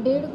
1.5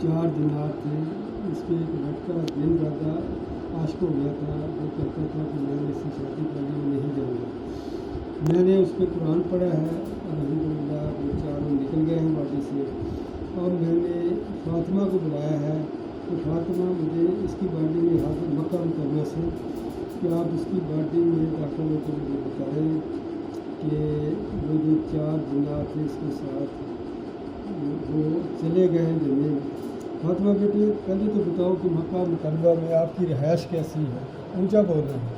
4 جنات تھے، اس کے ایک لڑکا دن زیادہ عاشق ہو گیا تھا، وہ کہتا تھا کہ میں نے اس سے شادی کرنے میں نہیں جاؤں گا۔ میں نے اس پہ قرآن پڑھا ہے، الحمدللہ وہ چاروں نکل گئے ہیں وادی سے، اور میں نے فاطمہ کو بلایا ہے کہ فاطمہ مجھے اس کی باڈی میں حاضر مکہ مکرمہ سے کہ آپ اس کی باڈی میں داخل ہو کر مجھے بتائیں کہ وہ جو 4 جنات تھے اس کے ساتھ وہ چلے گئے ہیں جنہیں میں۔ فاطمہ بیٹی پہلے تو بتاؤ کہ مکہ مکرمہ میں آپ کی رہائش کیسی ہے؟ اونچا بولنا ہے۔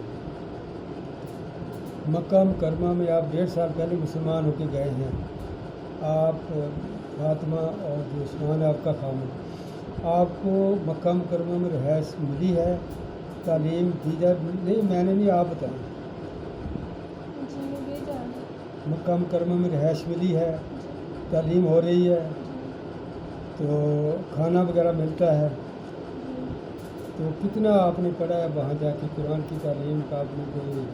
مکہ مکرمہ میں آپ 1.5 سال پہلے مسلمان ہو کے گئے ہیں، آپ فاطمہ اور جو عثمان آپ کا خامد، آپ کو مکہ مکرمہ میں رہائش ملی ہے، تعلیم دی جائے؟ نہیں میں نے نہیں، آپ بتائیں۔ جی مجھے جانا مکہ مکرمہ میں رہائش ملی ہے، تعلیم ہو رہی ہے، تو کھانا وغیرہ ملتا ہے، تو کتنا آپ نے پڑھا ہے وہاں جا کے قرآن کی تعلیم کا؟ آپ نے کوئی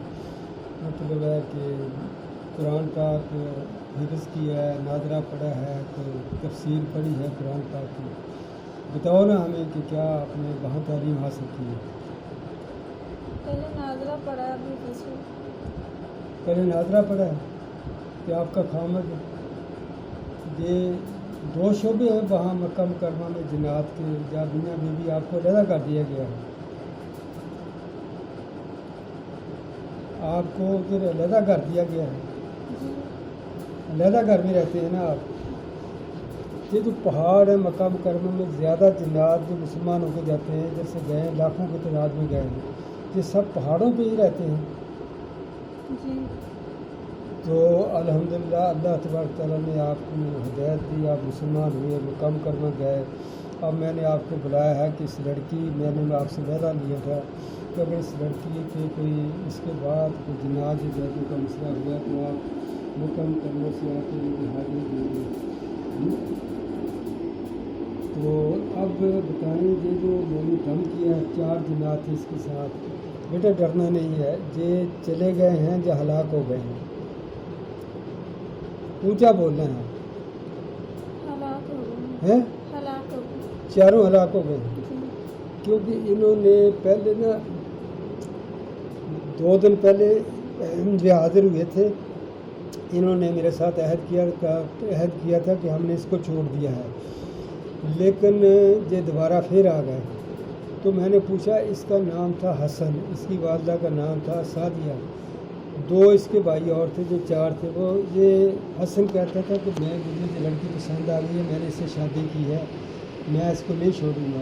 مطلب ہے کہ قرآن پاک حفظ کیا ہے، ناظرہ پڑھا ہے، کوئی تفسیر پڑھی ہے قرآن پاک کی؟ بتاؤ نا ہمیں کہ کیا آپ نے وہاں تعلیم حاصل کی ہے؟ پہلے ناظرہ پڑھا ہے، ابھی دوسرے پہلے ناظرہ پڑھا ہے کہ آپ کا خامد؟ یہ 2 شعبے ہیں وہاں مکہ مکرمہ میں جنات کے، جابیہ میں بھی آپ کو علیحدہ کر دیا گیا ہے، آپ کو ادھر علیحدہ کر دیا گیا ہے، جی علیحدہ گھر میں رہتے ہیں نا آپ۔ یہ جو پہاڑ ہے مکہ مکرمہ میں، زیادہ جنات جو مسلمان ہو کے جاتے ہیں، جیسے گئے ہیں لاکھوں کی تعداد میں گئے ہیں، یہ سب پہاڑوں پہ ہی رہتے ہیں۔ جی تو الحمدللہ اللہ تبارک تعالیٰ نے آپ کو ہدایت دی، آپ مسلمان ہوئے، مکہ مکرمہ گئے۔ اب میں نے آپ کو بلایا ہے کہ اس لڑکی، میں نے آپ سے وعدہ لیا تھا کہ اگر اس لڑکی کے کوئی اس کے بعد کوئی جنات جادو کا مسئلہ ہوا تو آپ مکہ مکرمہ سے آ کے مجھے حاضری دیں گے۔ تو اب بتائیں، یہ جو میں نے دم کیا ہے 4 جنات اس کے ساتھ، بیٹا ڈرنا نہیں ہے، یہ چلے گئے ہیں یا ہلاک ہو گئے ہیں؟ اونچا بولنا ہے، ہلاک ہو گئے ہیں ہلاک ہو گئے چاروں ہلاک ہو گئے ہیں، جی کیونکہ انہوں نے پہلے نا 2 دن پہلے جو حاضر ہوئے تھے، انہوں نے میرے ساتھ عہد کیا تھا کہ ہم نے اس کو چھوڑ دیا ہے، لیکن یہ دوبارہ پھر آ گئے۔ تو میں نے پوچھا، اس کا نام تھا حسن، اس کی والدہ کا نام تھا سعدیہ، 2 اس کے بھائی اور تھے جو 4 تھے۔ وہ یہ حسن کہتا تھا کہ مجھے جو لڑکی پسند آ گئی ہے، میں نے اس سے شادی کی ہے، میں اس کو نہیں چھوڑوں گا۔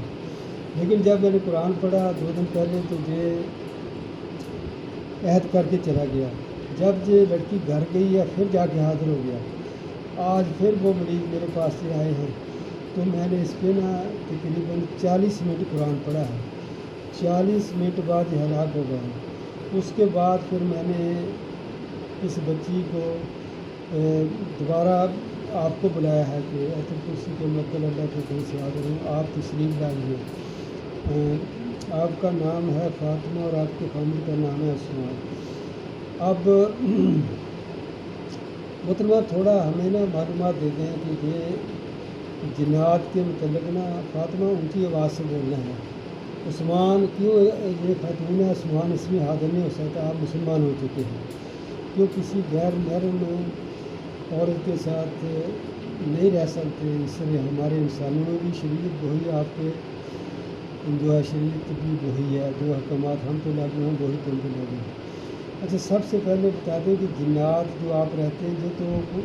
لیکن جب میں نے قرآن پڑھا 2 دن پہلے تو یہ عہد کر کے چلا گیا۔ جب یہ لڑکی گھر گئی ہے پھر جا کے حاضر ہو گیا۔ آج پھر وہ مریض میرے پاس سے آئے ہیں، تو میں نے اس پہ نا تقریباً 40 منٹ قرآن پڑھا ہے، 40 منٹ بعد یہ ہلاک ہو گئے ہیں۔ اس کے بعد پھر میں نے اس بچی کو دوبارہ آپ کو بلایا ہے کہ ایت الکرسی کے مطلب اللہ کے دل سے حاضر ہوں، آپ تشریف لائیے۔ آپ کا نام ہے فاطمہ اور آپ کے خامد کا نام ہے عثمان۔ اب مطلب تھوڑا ہمیں نا معلومات دے دیں کہ یہ جنات کے متعلق نا فاطمہ اونچی آواز سے بولنا ہے، عثمان کیوں یہ خاتون ہے، عثمان اس میں حاضر نہیں ہو سکتا، آپ مسلمان ہو چکے ہیں، کیوں کسی غیر محرم عورت کے ساتھ نہیں رہ سکتے؟ اس لیے ہمارے انسانوں میں بھی شریعت وہی، آپ کے جو ہے شریعت بھی وہی ہے، جو احکامات ہم پہ لاگو ہیں وہی تم پہ لاگو ہیں۔ اچھا سب سے پہلے بتا دیں کہ جنات جو آپ رہتے ہیں، یہ تو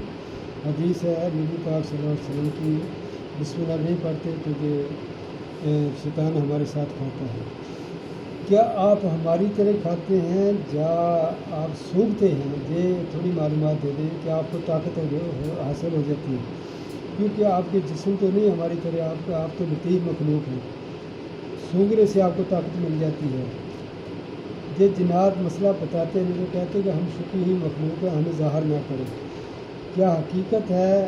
حدیث ہے نبی پاک صلی اللہ علیہ وسلم کی، بسم اللہ نہیں پڑھتے تو یہ شیطان ہمارے ساتھ کھاتا ہے۔ کیا آپ ہماری طرح کھاتے ہیں یا آپ سونگھتے ہیں؟ یہ تھوڑی معلومات دے دیں کہ آپ کو طاقت حاصل ہو جاتی ہے، کیونکہ آپ کے جسم تو نہیں ہماری طرح، آپ تو لطیف مخلوق ہیں، سونگھنے سے آپ کو طاقت مل جاتی ہے۔ یہ جنات مسئلہ بتاتے ہیں، وہ کہتے ہیں کہ ہم شکی ہی مخلوق ہیں، ہمیں ظاہر نہ کریں۔ کیا حقیقت ہے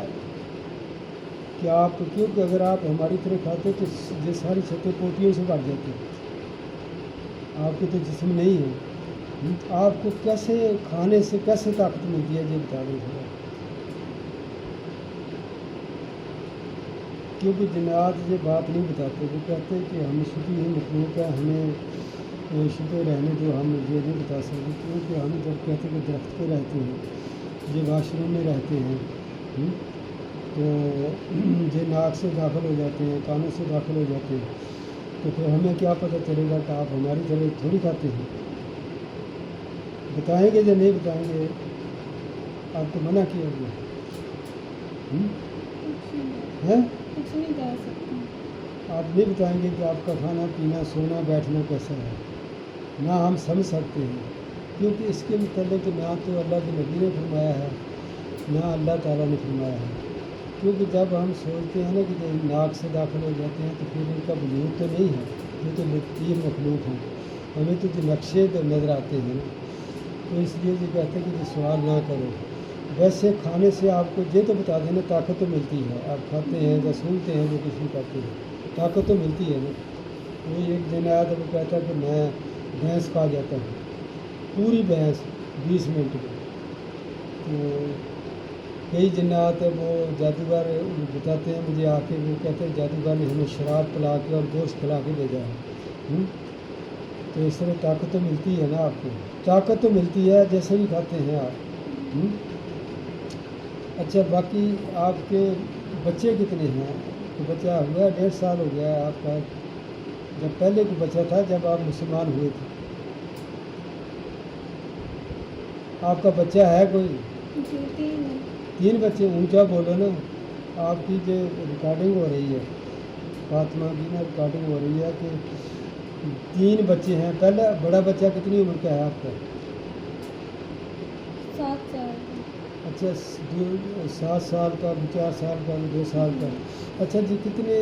کہ آپ، کیونکہ اگر آپ ہماری طرح کھاتے تو یہ ساری چھتیں پوٹیوں سے بھر جاتی، آپ کے تو جسم نہیں ہے، آپ کو کیسے کھانے سے کیسے طاقت ملتی ہے یہ بتا دیں تھوڑا۔ کیونکہ جنات یہ بات نہیں بتاتے، وہ کہتے ہیں کہ ہم شفیع ہی مخلوق ہے، ہمیں شفیع رہنے دو، ہم یہ نہیں بتا سکتے، کیونکہ ہم جب کہتے ہیں کہ درخت پہ رہتے ہیں، یہ واش روم میں رہتے ہیں، تو یہ ناک سے داخل ہو جاتے ہیں، کانوں سے داخل ہو جاتے ہیں، تو پھر ہمیں کیا پتہ چلے گا کہ آپ ہماری طرح تھوڑی کھاتے ہیں؟ بتائیں گے یا نہیں بتائیں گے؟ آپ کو منع کیا گیا ہے؟ کچھ نہیں کہہ سکتے. آپ نہیں بتائیں گے کہ آپ کا کھانا پینا سونا بیٹھنا کیسا ہے؟ نہ ہم سمجھ سکتے ہیں، کیونکہ اس کے متعلق نہ تو اللہ کے نبی نے فرمایا ہے، نہ اللہ تعالیٰ نے فرمایا ہے. کیونکہ جب ہم سوچتے ہیں نا کہ جب ناک سے داخل ہو جاتے ہیں تو پھر ان کا وجود تو نہیں ہے، یہ تو لطیف مخلوق ہیں، ہمیں تو جو نقشے تو نظر آتے ہیں نا، تو اس لیے یہ کہتے ہیں کہ یہ سوال نہ کرو. ویسے کھانے سے آپ کو یہ تو بتا دینا طاقت تو ملتی ہے، آپ کھاتے ہیں یا سنتے ہیں جو کچھ بھی کرتے ہیں، طاقت تو ملتی ہے نا. وہ ایک دن آیا تو وہ کہتا ہے کہ میں بھینس کھا جاتا ہوں، پوری بھینس 20 منٹ میں. تو کئی جنات وہ جادوگر بتاتے ہیں مجھے آ کے، وہ کہتے ہیں جادوگر نے ہمیں شراب پلا کے اور گوشت کھلا کے بھیجا ہے. تو اس طرح طاقت تو ملتی ہے نا، آپ کو طاقت تو ملتی ہے جیسے بھی کھاتے ہیں آپ. اچھا، باقی آپ کے بچے کتنے ہیں؟ تو بچہ ہوا 1.5 سال ہو گیا ہے آپ کا، جب پہلے کوئی بچہ تھا جب آپ مسلمان ہوئے تھے؟ آپ کا بچہ ہے کوئی؟ جی 3 ہے. 3 بچے؟ اونچا بولو نا. آپ کی جو ریکارڈنگ ہو رہی ہے فاطمہ کی نا، ریکارڈنگ ہو رہی ہے کہ 3 بچے ہیں. پہلا بڑا بچہ کتنی عمر کا ہے آپ کا؟ 7 سال کا. اچھا، 7 سال کا، 4 سال کا، 2 سال کا. اچھا جی، کتنے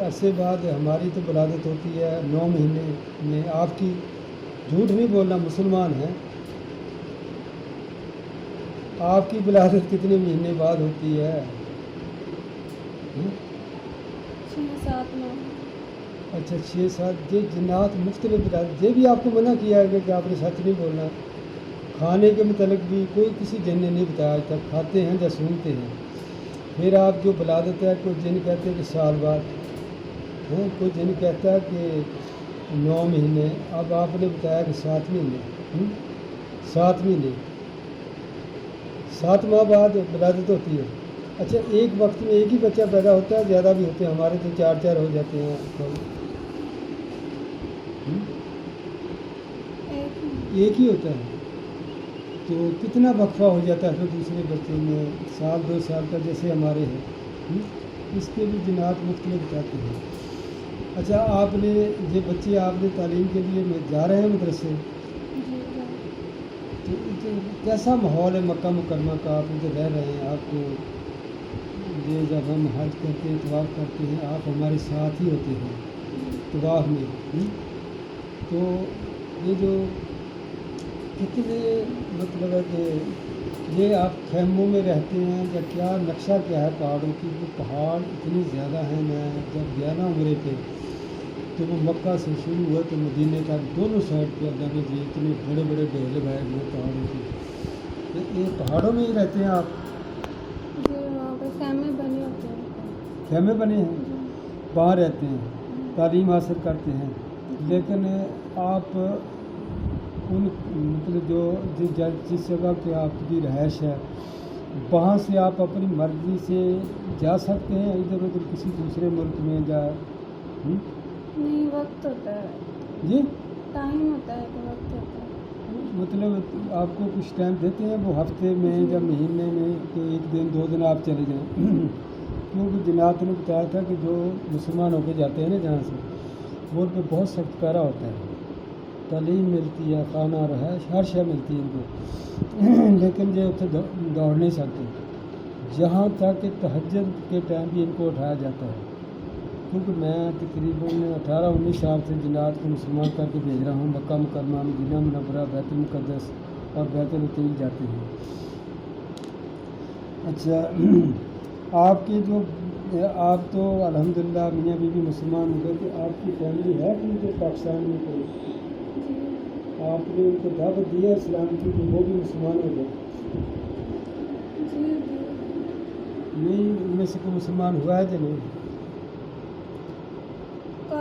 عرصے بعد ہماری تو ولادت ہوتی ہے 9 مہینے میں، آپ کی جھوٹ نہیں بولنا، مسلمان ہیں. آپ کی ولادت کتنے مہینے بعد ہوتی ہے؟ 6-7 9. اچھا 6-7. یہ جنات مختلف ولادت، یہ بھی آپ کو منع کیا ہے کہ آپ نے سچ نہیں بولنا. کھانے کے متعلق بھی کوئی کسی جن نے نہیں بتایا آج تک، کھاتے ہیں یا سونگتے ہیں. پھر آپ جو ولادت ہے، کوئی جن کہتے ہیں کہ سال بعد، کوئی جن کہتا ہے کہ 9 مہینے. اب آپ نے بتایا کہ 7 مہینے. 7 مہینے 7 ماہ بعد ولادت ہوتی ہے. اچھا، ایک وقت میں ایک ہی بچہ پیدا ہوتا ہے، زیادہ بھی ہوتے ہیں؟ ہمارے تو 4 ہو جاتے ہیں. ایک ہی ہوتا ہے. تو کتنا وقفہ ہو جاتا ہے پھر دوسرے بچے میں؟ 1-2 سال کا جیسے ہمارے ہیں. اس کے بھی جنات مختلف بتاتے ہیں. اچھا، آپ نے یہ بچے آپ نے تعلیم کے لیے جا رہے ہیں مدرسے؟ تو کیسا ماحول ہے مکہ مکرمہ کا؟ آپ ادھر رہ رہے ہیں، آپ کو یہ جب ہم حج کرتے ہیں، طواف کرتے ہیں، آپ ہمارے ساتھ ہی ہوتے ہیں طواف میں. تو یہ جو کتنے مطلب ہے کہ یہ آپ خیموں میں رہتے ہیں یا کیا نقشہ کیا ہے پہاڑوں کی؟ وہ پہاڑ اتنے زیادہ ہیں. میں جب گیا نا عمرے پہ تو وہ مکہ سے شروع ہوا تو مدینے تک دونوں سائڈ پہ اللہ نے جی اتنے بڑے بڑے ڈھیر لگائے ہوئے پہاڑوں کی. تو یہ پہاڑوں میں ہی رہتے ہیں آپ؟ جی وہاں پہ خیمے بنے ہوتے ہیں. خیمے بنے ہیں، وہاں رہتے ہیں، تعلیم حاصل کرتے ہیں. لیکن آپ ان مطلب جو جس جگہ پہ آپ کی رہائش ہے وہاں سے آپ اپنی مرضی سے جا سکتے ہیں ادھر ادھر کسی دوسرے ملک میں نہیں، وقت ہوتا ہے. جی ٹائم ہوتا ہے کہ وقت ہوتا ہے. مطلب آپ کو کچھ ٹائم دیتے ہیں وہ ہفتے میں یا مہینے میں کہ 1 دن 2 دن آپ چلے جائیں؟ کیونکہ جنات نے بتایا تھا کہ جو مسلمان ہو کے جاتے ہیں نا جہاں سے، وہ ان پہ بہت سخت پیرا ہوتا ہے. تعلیم ملتی ہے، کھانا رہائش ہر شے ملتی ہے ان کو، لیکن یہ اتنے دوڑ نہیں سکتے. جہاں تک کہ تہجد کے ٹائم بھی ان کو اٹھایا جاتا ہے. کیونکہ میں تقریباً 18-19 سال سے جنات کو مسلمان کر کے بھیج رہا ہوں. مکہ مکرمہ، مدینہ منورہ، بیت المقدس اور بیت العتیق جاتے ہیں. اچھا، آپ کی جو آپ تو الحمدللہ میاں بیوی مسلمان ہو گئے، کہ آپ کی فیملی ہے کوئی جو پاکستان میں کوئی؟ آپ نے ان کو دعوت دیا اسلام کی کہ وہ بھی مسلمان ہو گئے؟ نہیں، ان میں سے کوئی مسلمان ہوا ہے کہ نہیں؟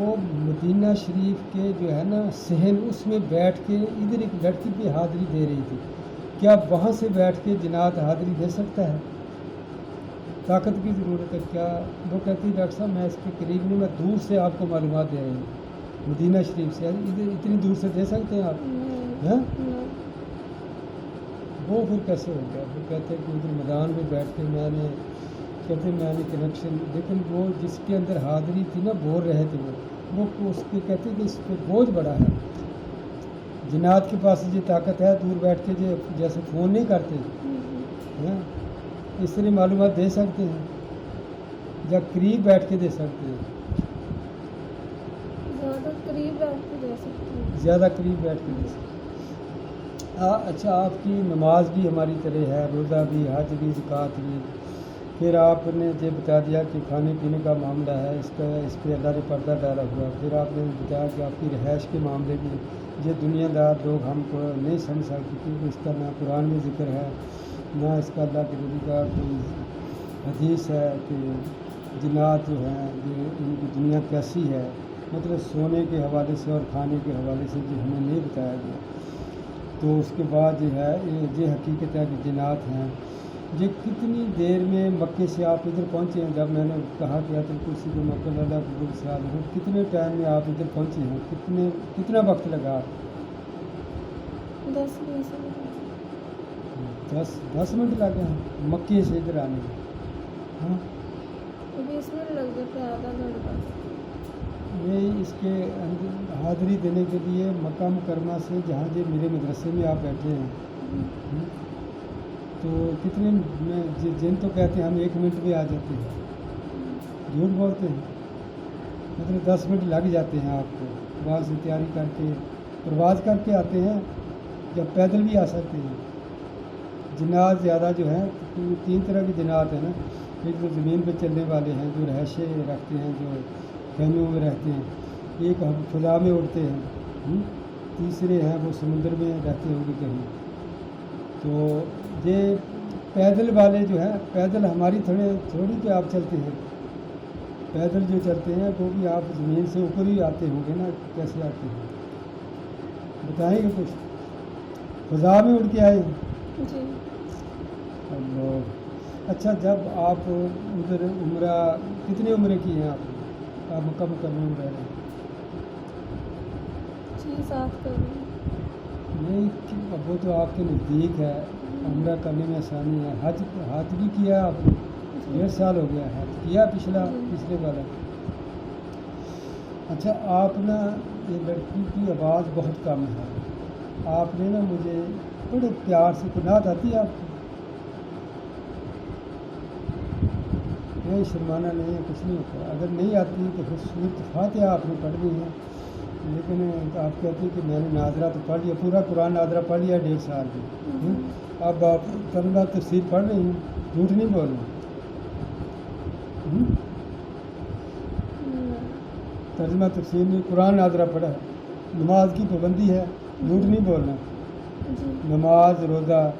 وہ مدینہ شریف کے جو ہے نا صحن اس میں بیٹھ کے ادھر ایک لڑکی پہ حاضری دے رہی تھی، کیا وہاں سے بیٹھ کے جنات حاضری دے سکتا ہے؟ طاقت کی ضرورت ہے کیا؟ وہ کہتی ہے ڈاکٹر صاحب میں اس کے قریب نہیں، میں دور سے آپ کو معلومات دے رہی ہوں، مدینہ شریف سے ادھر اتنی دور سے دے سکتے ہیں آپ؟ ہاں وہ پھر کیسے ہو گیا؟ وہ کہتے ہیں کہ ادھر میدان میں بیٹھ کے میں نے کنیکشن، لیکن وہ جس کے اندر حاضری تھی نا بول رہے تھے وہ اس کے کہتے کہ اس پہ بوجھ بڑا ہے، جنات کے پاس یہ طاقت ہے دور بیٹھ کے جیسے فون نہیں کرتے ہیں اس طرح معلومات دے سکتے ہیں یا قریب بیٹھ کے دے سکتے ہیں؟ زیادہ قریب بیٹھ کے دے سکتے ہیں، زیادہ قریب بیٹھ کے دے سکتے ہیں۔ اچھا آپ کی نماز بھی ہماری طرح ہے، روزہ بھی، حج بھی، زکوٰۃ بھی، پھر آپ نے یہ بتا دیا کہ کھانے پینے کا معاملہ ہے، اس پہ اللہ نے پردہ ڈالا ہوا، پھر آپ نے بتایا کہ آپ کی رہائش کے معاملے میں یہ دنیا دار لوگ ہم کو نہیں سمجھ سکتے کیونکہ اس کا نہ قرآن میں ذکر ہے نہ اس کا اللہ کے نبی کا کوئی حدیث ہے کہ جنات جو ہیں یہ ان کی دنیا کیسی ہے، مطلب سونے کے حوالے سے اور کھانے کے حوالے سے جو ہمیں نہیں بتایا گیا۔ تو اس کے بعد جو ہے یہ حقیقت ہے کہ جنات ہیں۔ یہ کتنی دیر میں مکے سے آپ ادھر پہنچے ہیں؟ جب میں نے کہا کہ آیت الکرسی کو مکہ اللہ قبول صاحب ہوں، کتنے ٹائم میں آپ ادھر پہنچے ہیں؟ کتنا وقت لگا؟ 10-20 دس منٹ لگے ہیں مکے سے ادھر آنے میں؟ ہاں 20 منٹ لگ جاتے ہیں، آدھا گھنٹہ۔ یہ اس کے اندر حاضری دینے کے لیے مکہ مکرمہ سے جہاں یہ میرے مدرسے میں آپ بیٹھے ہیں تو کتنے میں جن تو کہتے ہیں ہم 1 منٹ میں آ جاتے ہیں، جھوٹ بولتے ہیں، مطلب 10 منٹ لگ جاتے ہیں آپ کو وہاں سے تیاری کر کے پرواز کر کے آتے ہیں یا پیدل بھی آ سکتے ہیں۔ جنات زیادہ جو ہیں 3 طرح کے جنات ہیں نا، ایک تو زمین پہ چلنے والے ہیں جو رہائشیں رکھتے ہیں جو خیموں میں رہتے ہیں، ایک ہم فضا میں اڑتے ہیں، تیسرے ہیں وہ سمندر میں رہتے ہوں گے کہیں۔ تو یہ پیدل والے جو ہیں پیدل ہماری تھوڑی کہ آپ چلتے ہیں، پیدل جو چلتے ہیں وہ بھی آپ زمین سے اوپر ہی آتے ہوں گے نا، کیسے آتے ہیں بتائیں گے کچھ؟ فضا میں اڑ کے آئے ہیں؟ جی اللہ اچھا جب آپ ادھر عمرہ کتنے عمرے کیے ہیں آپ مکہ مکرمہ میں رہ رہے ہیں؟ 6-7 کروں نہیں وہ تو آپ کے نزدیک ہے، عمرہ کرنے میں آسانی ہے۔ حج بھی کیا آپ نے؟ 1.5 سال ہو گیا حج کیا پچھلے والا۔ اچھا آپ نا یہ لڑکی کی آواز بہت کم ہے، آپ نے نا مجھے بڑے پیار سے نعت آتی ہے آپ کو؟ نہیں شرمانا نہیں ہے، کچھ نہیں ہوتا، اگر نہیں آتی تو پھر سورۃ فاتحہ آپ نے پڑھنی ہے، لیکن آپ کہتے ہیں کہ میں نے ناظرہ تو پڑھ لیا، پورا قرآن ناظرہ پڑھ لیا 1.5 سال میں، اب آپ ترجمہ تفسیر پڑھ رہی ہیں، جھوٹ نہیں بولنا، ترجمہ تفسیر میں قرآن ناظرہ پڑھا ہے، نماز کی پابندی ہے، جھوٹ نہیں بولنا، نماز روزہ۔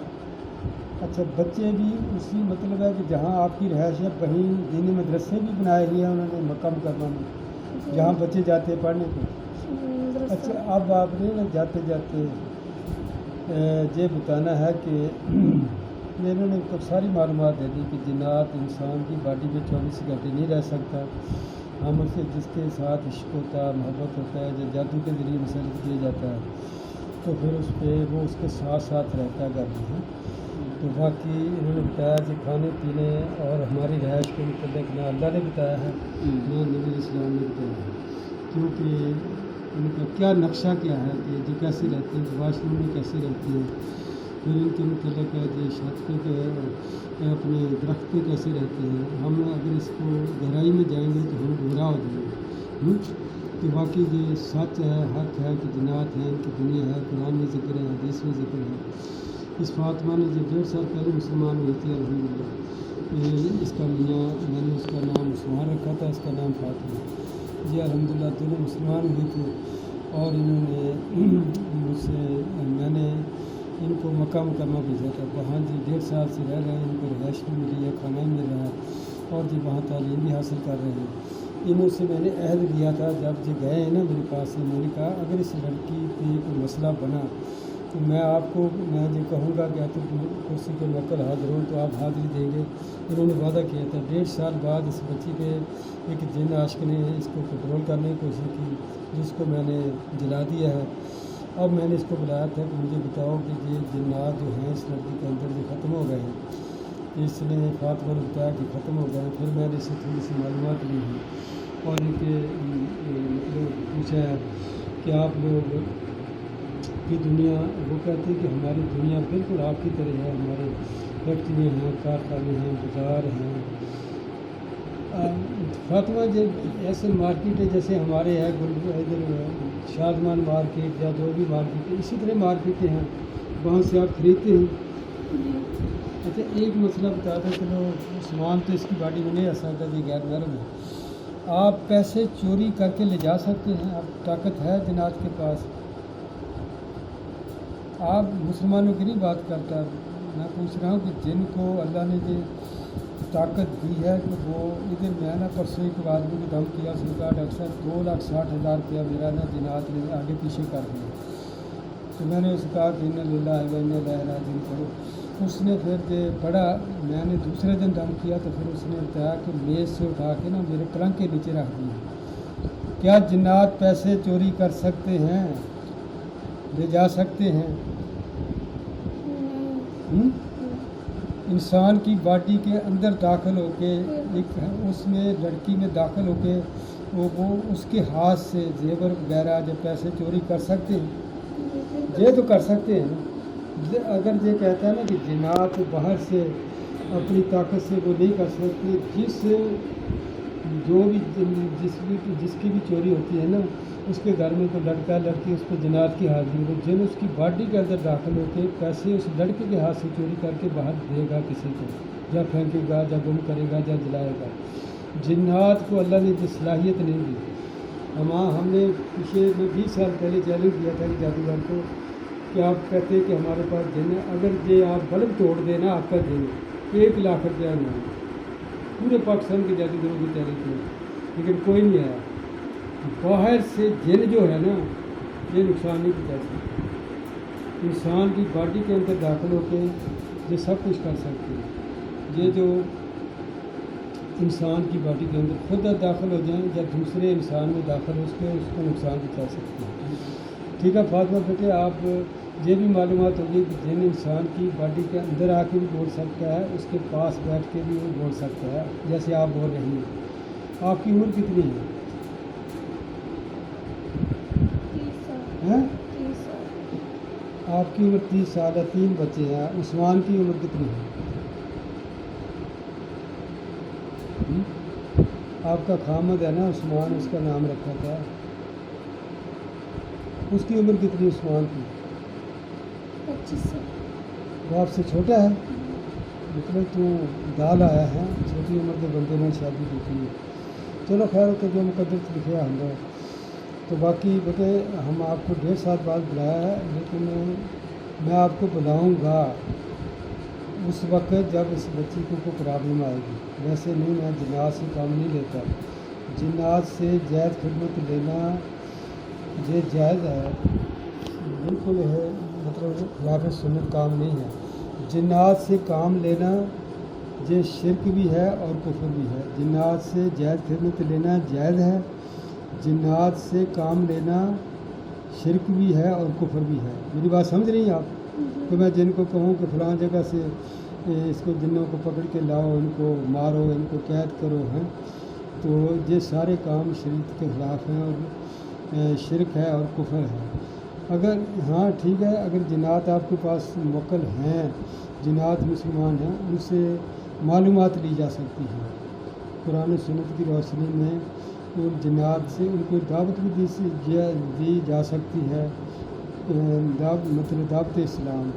اچھا بچے بھی اسی مطلب ہے کہ جہاں آپ کی رہائش ہے وہیں دینی مدرسے بھی بنائے ہوئے ہیں انہوں نے مکہ مکرمہ میں جہاں بچے جاتے ہیں پڑھنے کو؟ اچھا اب آپ نے نا جاتے جاتے یہ بتانا ہے کہ انہوں نے ساری معلومات دے دی کہ جنات انسان کی باڈی میں 24 گھنٹے نہیں رہ سکتا، ہم اس سے جس کے ساتھ عشق ہوتا ہے محبت ہوتا ہے جو جادو کے ذریعے مسلط کیا جاتا ہے تو پھر اس پہ وہ اس کے ساتھ ساتھ رہتا ہے گھر میں۔ تو باقی انہوں نے بتایا کہ کھانے پینے اور ہماری رہائش کے متعلق نہ اللہ نے بتایا ہے نہ نبی اسلام نے بتایا ہے، کیونکہ ان کا کیا نقشہ کیا ہے کہ یہ کیسے رہتے ہیں، واش روم میں کیسے رہتے ہیں، پھر ان کے متعلق ہے کہ چھت پہ اپنے درخت پہ کیسے رہتے ہیں۔ ہم اگر اس کو گہرائی میں جائیں گے تو ہم گمراہ ہو جائیں گے۔ تو باقی یہ سچ ہے، حق ہے کہ جنات ہیں، ان کی دنیا ہے، قرآن میں ذکر ہے، حدیث میں ذکر ہے۔ اس فاطمہ نے جو 1.5 سال پہلے مسلمان ہوئی تھی الحمدللہ، اس کا میاں میں نے اس کا نام عثمان رکھا تھا، اس کا نام فاطمہ، یہ الحمدللہ دونوں مسلمان ہوئی تھی، اور انہوں نے مجھ سے میں نے ان کو مکہ مکرمہ بھیجا تھا، وہاں جی 1.5 سال سے رہ رہے ہیں، ان کو رہائش بھی ملی ہے، کھانا بھی مل رہا ہے، اور جی وہاں تعلیم بھی حاصل کر رہے ہیں۔ انہوں سے میں نے عہد لیا تھا جب یہ گئے ہیں نا میرے پاس سے، میں نے کہا اگر اس لڑکی پہ کوئی مسئلہ بنا تو میں آپ کو میں یہ کہوں گا کہ تو کرسی کے موکل حاضر ہوں تو آپ حاضری دیں گے۔ انہوں نے وعدہ کیا تھا۔ 1.5 سال بعد اس بچی پہ ایک جن عاشق نے اس کو کنٹرول کرنے کی کوشش کی، جس کو میں نے جلا دیا ہے۔ اب میں نے اس کو بلایا تھا کہ مجھے بتاؤ کہ یہ جنات جو ہیں اس لڑکی کے اندر یہ ختم ہو گئے ہیں۔ اس نے فاطمہ نے بتایا کہ ختم ہو گئے ہیں۔ پھر میں نے اس سے تھوڑی سی معلومات لی ہیں اور ان کے مطلب پوچھا ہے کہ آپ لوگ کی دنیا، وہ کہتے ہیں کہ ہماری دنیا بالکل آپ کی طرح ہے، ہمارے فیکٹریاں ہیں، کارخانے ہیں، بازار ہیں۔ فاطمہ جب ایسے مارکیٹ ہے جیسے ہمارے ہے ادھر شادمان مارکیٹ یا جو بھی مارکیٹ ہے، اسی طرح مارکیٹیں ہیں، وہاں سے آپ خریدتے ہیں۔ اچھا ایک مسئلہ بتا دیں، چلو سامان تو اس کی باڈی میں نہیں آ سکتا، یہ غیر محرم ہے، آپ پیسے چوری کر کے لے جا سکتے ہیں؟ آپ طاقت ہے جنات کے پاس؟ آپ مسلمانوں کی نہیں بات کرتا، میں پوچھ رہا ہوں کہ جن کو اللہ نے یہ طاقت دی ہے کہ وہ ادھر میں نا پرسوں ایک آدمی کو دم کیا، اس نے کہا ڈاکٹر صاحب 2,60,000 روپیہ میرا نا جنات نے آگے پیچھے کر دیا۔ تو میں نے اسے کہا کہ انا للہ و انا الیہ راجعون کرو۔ اس نے پھر یہ بڑا، میں نے دوسرے دن دم کیا تو پھر اس نے بتایا کہ میز سے اٹھا کے نا میرے پلنگ کے نیچے رکھ دیا۔ کیا جنات پیسے چوری کر سکتے ہیں، لے جا سکتے ہیں؟ انسان کی باڈی کے اندر داخل ہو کے ایک اس میں لڑکی میں داخل ہو کے وہ اس کے ہاتھ سے زیور وغیرہ جب پیسے چوری کر سکتے ہیں؟ یہ تو کر سکتے ہیں۔ اگر یہ کہتا ہے نا کہ جنات باہر سے اپنی طاقت سے وہ نہیں کر سکتے، جس کی بھی چوری ہوتی ہے نا، اس کے گھر میں کوئی لڑکا لڑکی اس کو جنات کی حاضری ہو، جن اس کی باڈی کے اندر داخل ہو کے پیسے اس لڑکے کے ہاتھ سے چوری کر کے باہر دے گا کسی کو، یا پھینکے گا، یا گم کرے گا، یا جلائے گا۔ جنات کو اللہ نے یہ صلاحیت نہیں دی۔ ہم نے پچھلے 20 سال پہلے چیلنج کیا تھا کہ جادوگر کو کہ آپ کہتے ہیں کہ ہمارے پاس جن ہے، اگر یہ آپ بلب توڑ دینا آپ کا جن 1 لاکھ روپیہ نہ پورے پاکستان کے جادوگروں کو چیلنج کیا، لیکن کوئی نہیں آیا۔ باہر سے جن جو ہے نا یہ نقصان نہیں پہنچا سکتا، انسان کی باڈی کے اندر داخل ہو کے یہ سب کچھ کر سکتے ہیں۔ یہ جو انسان کی باڈی کے اندر خود داخل ہو جائیں یا دوسرے انسان میں داخل ہو اس کو نقصان پہنچا سکتے ہیں۔ ٹھیک ہے فاطمہ بیٹے، آپ یہ بھی معلومات ہوگی کہ جن انسان کی باڈی کے اندر آ کے بھی بول سکتا ہے، اس کے پاس بیٹھ کے بھی وہ بول سکتا ہے، جیسے آپ بول رہی ہیں۔ آپ کی عمر کتنی ہے؟ 30 سال۔ آپ کی عمر 30 سال ہے، 3 بچے ہیں۔ عثمان کی عمر کتنی ہے؟ آپ کا خامد ہے نا عثمان، اس کا نام رکھا تھا، اس کی عمر کتنی عثمان کی؟ 25 سال۔ وہ آپ سے چھوٹا ہے؟ مطلب تو دال آیا ہے، چھوٹی عمر کے بندے نے شادی کی ہے۔ چلو خیر تو جو مقدر لکھا ہم نے، تو باقی بیٹے ہم آپ کو 1.5 سال بعد بلایا ہے، لیکن میں آپ کو بلاؤں گا اس وقت جب اس بچی کو کوئی پرابلم آئے گی۔ ویسے نہیں، میں جنات سے کام نہیں لیتا، جنات سے جائز خدمت لینا یہ جائز ہے، بالکل ہے، مطلب خلاف سنت کام نہیں ہے۔ جنات سے کام لینا یہ شرک بھی ہے اور کفر بھی ہے۔ جنات سے جائز خدمت لینا جائز ہے، جنات سے کام لینا شرک بھی ہے اور کفر بھی ہے۔ میری بات سمجھ رہی ہیں آپ؟ کہ میں جن کو کہوں کہ فلاں جگہ سے اس کو جنوں کو پکڑ کے لاؤ، ان کو مارو، ان کو قید کرو ہیں، تو یہ سارے کام شریعت کے خلاف ہیں اور شرک ہے اور کفر ہے۔ اگر ہاں ٹھیک ہے، اگر جنات آپ کے پاس موکل ہیں، جنات مسلمان ہیں، ان سے معلومات لی جا سکتی ہیں قرآن و سنت کی روشنی میں، ان جنات سے ان کو دعوت بھی دی جا سکتی ہے، مطلب دعوت اسلام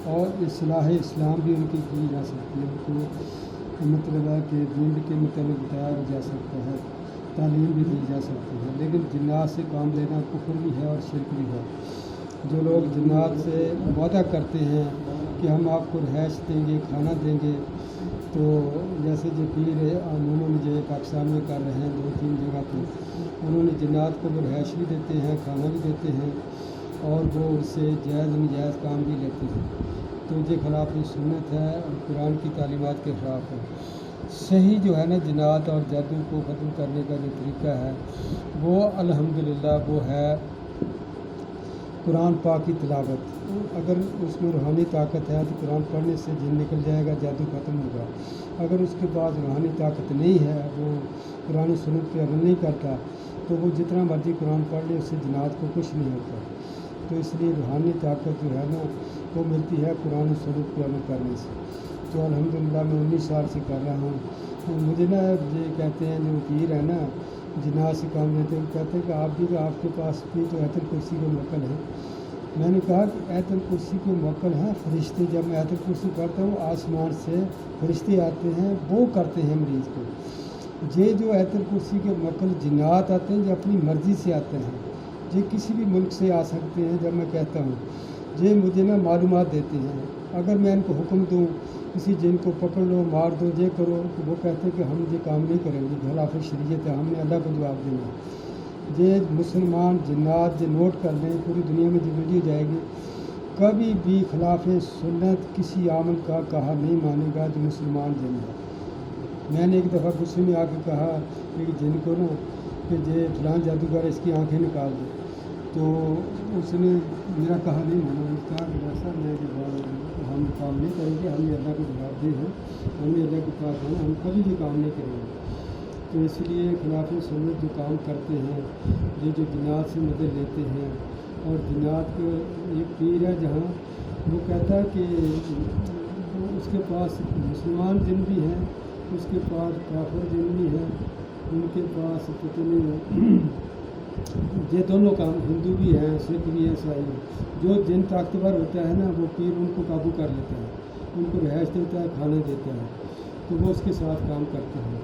اور اصلاح اسلام بھی ان کی جا سکتی ہے، ان کو مطلب ہے کہ دین کے متعلق بتایا جا سکتا ہے، تعلیم بھی دی جا سکتی ہے۔ لیکن جنات سے کام لینا کفر بھی ہے اور شرک بھی ہے۔ جو لوگ جنات سے وعدہ کرتے ہیں کہ ہم آپ کو رہائش دیں گے، کھانا دیں گے، تو جیسے جو پیر عموماً جو پاکستان میں کر رہے ہیں 2-3 جگہ پہ، انہوں نے جنات کو وہ رہائش بھی دیتے ہیں، کھانا بھی دیتے ہیں، اور وہ اس سے جائز نجائز کام بھی لیتے ہیں، تو یہ خلاف سنت ہے اور قرآن کی تعلیمات کے خلاف ہے۔ صحیح جو ہے نا جنات اور جادو کو ختم کرنے کا جو طریقہ ہے وہ الحمدللہ وہ ہے قرآن پاک کی تلاوت۔ اگر اس میں روحانی طاقت ہے تو قرآن پڑھنے سے جن نکل جائے گا، جادو ختم ہوگا۔ اگر اس کے پاس روحانی طاقت نہیں ہے، وہ قرآن و سنت پہ عمل نہیں کرتا، تو وہ جتنا مرضی قرآن پڑھ لے اس سے جنات کو کچھ نہیں ہوتا۔ تو اس لیے روحانی طاقت جو ہے نا وہ ملتی ہے قرآن و سنت پہ عمل کرنے سے۔ تو الحمدللہ میں 19 سال سے کر رہا ہوں۔ تو مجھے نا یہ کہتے ہیں جو پیر ہے نا جنات سے کام لیتے ہیں، کہتے ہیں کہ آپ کے پاس بھی تو ایت الکرسی کے موکل ہیں۔ میں نے کہا کہ ایت الکرسی کے موکل ہیں فرشتے، جب میں ایت الکرسی پڑھتا ہوں آسمان سے فرشتے آتے ہیں، وہ کرتے ہیں مریض کو۔ یہ جو ایت الکرسی کے موکل جنات آتے ہیں، یہ اپنی مرضی سے آتے ہیں، یہ کسی بھی ملک سے آ سکتے ہیں۔ جب میں کہتا ہوں یہ مجھے نا معلومات دیتے ہیں، اگر میں ان کو حکم دوں کسی جن کو پکڑ لو مار دو یہ کرو، تو وہ کہتے ہیں کہ ہم یہ کام نہیں کریں گے، خلاف شریعت ہے، ہم نے اللہ کو جواب دینا۔ یہ مسلمان جنات یہ نوٹ کر لیں، پوری دنیا میں یہ ویڈیو جائے گی، کبھی بھی خلاف سنت کسی عامل کا کہا نہیں مانے گا جو مسلمان جن ہے۔ میں نے ایک دفعہ غصے میں آ کے کہا کہ جن کو نا کہ یہ فلاں جادوگر اس کی آنکھیں نکال دو، تو اس نے میرا کہا نہیں مانا، اس کہا کہ ایسا میں ہم کام نہیں کریں گے، ہم نے اللہ کو جواب دے ہیں، ہم نے اللہ کے پاس ہے، ہم کبھی بھی کام نہیں کریں گے۔ تو اس لیے خلاف سنت جو کام کرتے ہیں، یہ جو جنات سے مدد لیتے ہیں، اور جنات کا ایک پیر ہے جہاں وہ کہتا ہے کہ اس کے پاس مسلمان جن بھی ہیں، اس کے پاس کافر جن بھی ہیں، ان کے پاس پتہ نہیں یہ دونوں کام، ہندو بھی ہیں سکھ بھی ہیں عیسائی ہیں، جو جن طاقتور ہوتا ہے نا وہ پیر ان کو قابو کر لیتا ہے، ان کو رہائش دیتا ہے، کھانا دیتا ہے، تو وہ اس کے ساتھ کام کرتے ہیں۔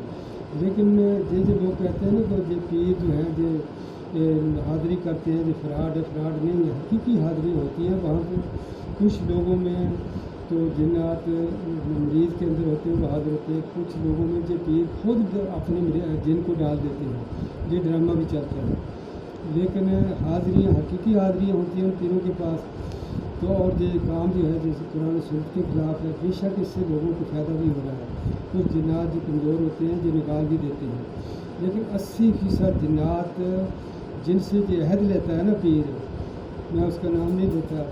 لیکن یہ جو لوگ کہتے ہیں نا کہ یہ پیر جو ہیں یہ حاضری کرتے ہیں، یہ فراڈ ہے، فراڈ نہیں ہے، حقیقی حاضری ہوتی ہیں وہاں پہ۔ کچھ لوگوں میں تو جنات مریض کے اندر ہوتے ہیں وہ حاضر ہوتے ہیں، کچھ لوگوں میں یہ پیر خود اپنے جن کو ڈال دیتے ہیں، یہ ڈرامہ بھی چلتا ہے۔ لیکن حاضریاں حقیقی حاضریاں ہوتی ہیں ان پیروں کے پاس۔ تو اور یہ کام جو ہے جیسے قرآن و سنت کے خلاف ہے، بے شک اس سے لوگوں کو فائدہ بھی ہو رہا ہے۔ کچھ جنات جو کمزور ہوتے ہیں جو نکال بھی دیتے ہیں، لیکن 80% جنات جن سے یہ عہد لیتا ہے نا پیر، میں اس کا نام نہیں لیتا،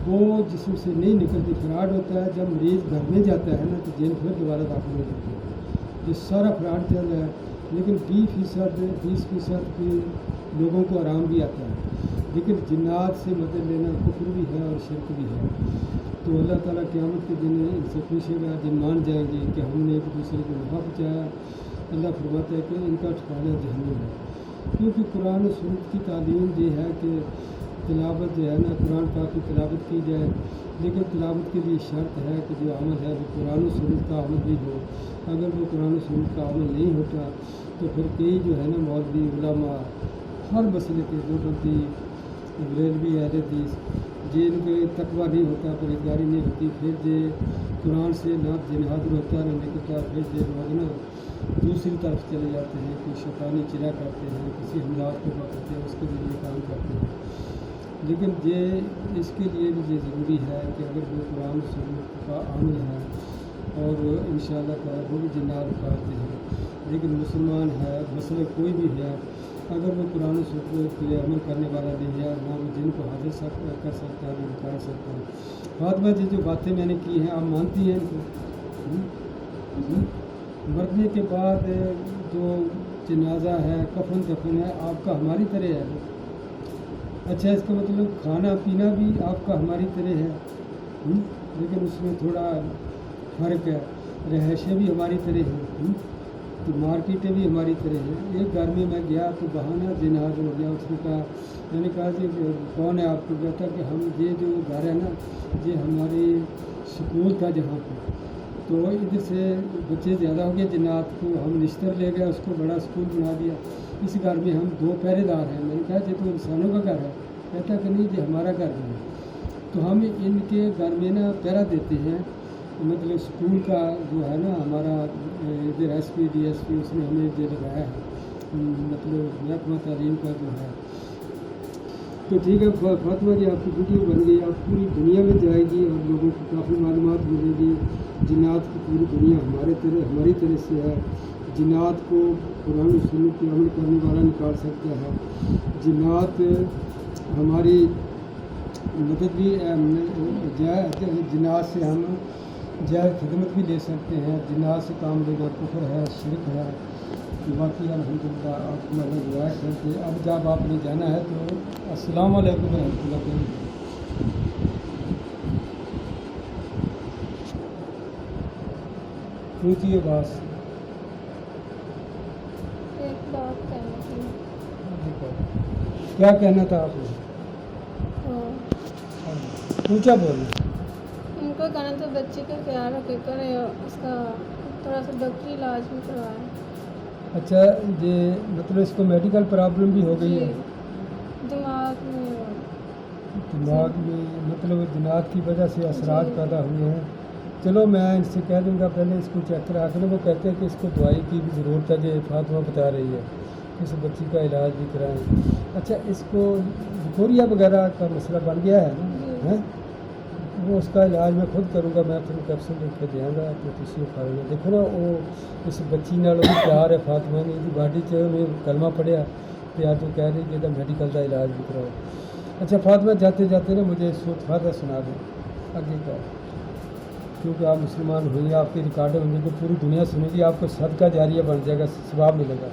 وہ جسم سے نہیں نکلتی، فراڈ ہوتا ہے۔ جب مریض گھر میں جاتا ہے نا تو جن پھر دوبارہ داخل ہو جاتی ہے، یہ سارا فراڈ چل رہا ہے۔ لیکن 20% کی لوگوں کو آرام بھی آتا ہے، لیکن جنات سے مدد لینا کفر بھی ہے اور شرک بھی ہے۔ تو اللہ تعالیٰ قیامت کے دن ان سے پوچھے گا، جن مان جائیں گے کہ ہم نے ایک دوسرے کو نفع پہنچایا، اللہ فرماتا ہے کہ ان کا ٹھکانہ جہنم ہے۔ کیونکہ قرآن و سنت کی تعلیم یہ ہے کہ تلاوت جو ہے نا قرآن پاک کی تلاوت کی جائے، لیکن تلاوت کے لیے شرط ہے کہ جو عمل ہے وہ قرآن و سنت کا عمل بھی ہو۔ اگر وہ قرآن و سنت کا عمل نہیں ہوتا تو پھر کئی جو ہے نا مولوی علماء ہر مسئلے کے دیوبندی بریلوی اہل حدیث جن کے تقویٰ نہیں ہوتا، پرہیزگاری نہیں ہوتی، پھر یہ قرآن سے نہ جن حاضر ہوتا نہ نکلتا، پھر یہ لوگ نا دوسری طرف چلے جاتے ہیں، کوئی شیطانی چلا کرتے ہیں، کسی حملات کو پکڑتے ہیں، اس کے لیے کام کرتے ہیں۔ لیکن یہ اس کے لیے بھی یہ ضروری ہے کہ اگر وہ قرآن سنت کا عمل ہے اور انشاءاللہ تعالیٰ وہ بھی جنات اتارتے ہیں، لیکن مسلمان ہے مسئلہ کوئی بھی ہے، اگر وہ قرآن سنت پہ عمل کرنے والا نہیں ہے، نہ وہ جن کو حاضر کر سکتا ہے نہ نکال سکتا ہے۔ فاطمہ جی جو باتیں میں نے کی ہیں آپ مانتی ہیں ان کو؟ مرنے کے بعد جو جنازہ ہے، کفن دفن ہے، آپ کا ہماری طرح ہے۔ اچھا، اس کا مطلب کھانا پینا بھی آپ کا ہماری طرح ہے، لیکن اس میں تھوڑا فرق ہے۔ رہائشیں بھی ہماری طرح ہیں، تو مارکیٹیں بھی ہماری طرح ہیں۔ ایک گھر میں گیا تو بہانہ دن حاضر ہو گیا، اس نے کہا، میں نے کہا جی کون ہے آپ کو؟ کہتا کہ ہم یہ جو گھر ہے نا یہ ہماری سکول تھا جہاں پہ، تو ادھر سے بچے زیادہ ہو گئے جنات کو، ہم نشتر لے گئے، اس کو بڑا سکول بنا دیا، اس گھر میں ہم 2 پہرے دار ہیں۔ میں نے کہا یہ تو انسانوں کا گھر ہے، کہتا کہ نہیں یہ ہمارا گھر ہے، تو ہم ان کے گھر میں نا پہرا دیتے ہیں، مطلب اسکول کا جو ہے نا ہمارا ادھر S P D S P اس نے ہمیں یہ لگایا ہے مطلب محکمہ تعلیم کا جو ہے. تو ٹھیک ہے فاطمہ جی، آپ کی ویڈیو بن گئی، آپ پوری دنیا میں جائے گی اور لوگوں کو کافی معلومات ملے گی. جنات کی پوری دنیا ہماری طرح سے ہے. جنات کو قرآن و سنت پہ عمل کرنے والا نکال سکتا ہے. جنات ہماری مدد بھی جنات سے ہم جائز خدمت بھی لے سکتے ہیں. جنات سے کام لینا کفر ہے، شرک ہے. باقی الحمدللہ آپ کو میں دعا کر کے اب جب آپ نے جانا ہے تو السلام علیکم ورحمۃ اللہ وبرکاتہ. پوچھیے بات. ایک بات کرنی تھی. کیا کہنا تھا آپ نے؟ اونچا بولنا. ان کو کہنا تو بچے کا خیال رکھے کرے، اس کا تھوڑا سا ڈاکٹری علاج بھی کروائے. اچھا، یہ مطلب اس کو میڈیکل پرابلم بھی ہو گئی ہے دماغ میں مطلب جنات کی وجہ سے اثرات پیدا ہوئے ہیں. چلو میں ان سے کہہ دوں گا پہلے اس کو چیک کرا کے. وہ کہتے ہیں کہ اس کو دوائی کی بھی ضرورت ہے، جو فاطمہ بتا رہی ہے، اس بچی کا علاج بھی کرائیں. اچھا، اس کو یوفوریا وغیرہ کا مسئلہ بن گیا ہے نا؟ وہ اس کا علاج میں خود کروں گا. میں پھر کیپسول لکھ کے دیا گا تو تسی کھاؤ گے. دیکھو نا، وہ اس بچی نال بھی پیار ہے فاطمہ نے دی باڈی چ کلمہ پڑھیا پیار تو کہہ رہی کہ میڈیکل کا علاج بھی کراؤ. اچھا فاطمہ، جاتے جاتے نا مجھے سورۃ فاتحہ سنا دیں آگے کا، کیونکہ آپ مسلمان ہوئے، آپ کی ریکارڈیں ہوں گی تو پوری دنیا سنے گی، آپ کو صدقہ جاریہ بن جائے گا، ثواب ملے گا.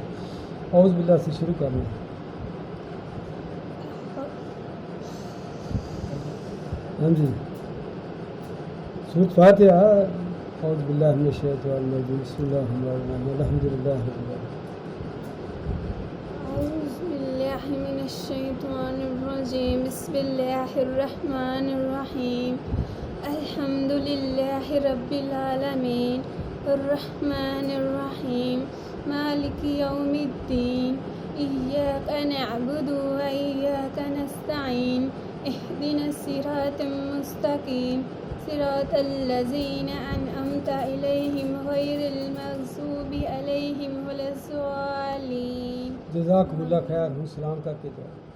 اعوذ باللہ سے شروع کرنا. ہاں جی، سورۃ فاتحہ. اعوذ باللہ من الشیطان الرجیم. بسم اللہ الرحمن الرحیم. الحمدللہ رب العالمین. اعوذ باللہ من الشیطان الرجیم. بسم اللہ الرحمن الرحیم. الحمد للہ رب العالمین الرحمن الرحیم مالک یوم الدین. ایاک نعبد و ایاک نستعین. اهدنا الصراط المستقیم صراط الذین انعمت علیہم غیر المغضوب علیہم ولا الضالین. جزاکم اللہ خیر. ہوں سلام کر کے جاؤ.